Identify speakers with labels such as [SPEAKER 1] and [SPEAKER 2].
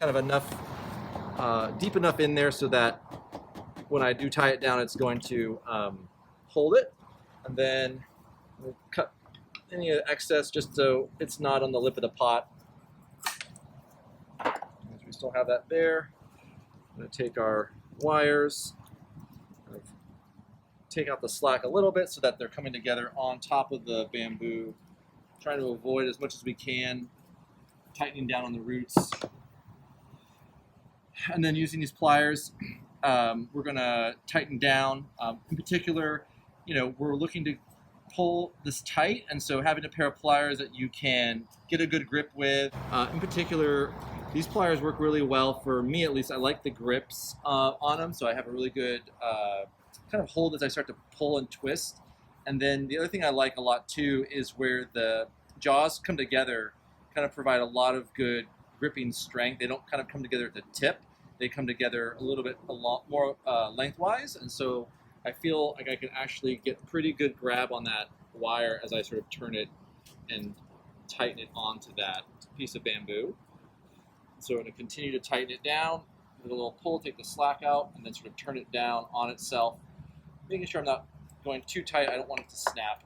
[SPEAKER 1] kind of enough, deep enough in there so that when I do tie it down, it's going to hold it. And then we'll cut any excess just so it's not on the lip of the pot. We still have that there. I'm going to take our wires, take out the slack a little bit so that they're coming together on top of the bamboo, trying to avoid as much as we can tightening down on the roots. And then using these pliers, we're going to tighten down. In particular, we're looking to pull this tight, and so having a pair of pliers that you can get a good grip with. In particular, these pliers work really well for me, at least. I like the grips on them, so I have a really good kind of hold as I start to pull and twist. And then the other thing I like a lot too is where the jaws come together, kind of provide a lot of good gripping strength. They don't kind of come together at the tip. They come together a lot more lengthwise, and so I feel like I can actually get pretty good grab on that wire as I sort of turn it and tighten it onto that piece of bamboo. So we're going to continue to tighten it down with a little pull, take the slack out, and then sort of turn it down on itself, making sure I'm not going too tight. I don't want it to snap.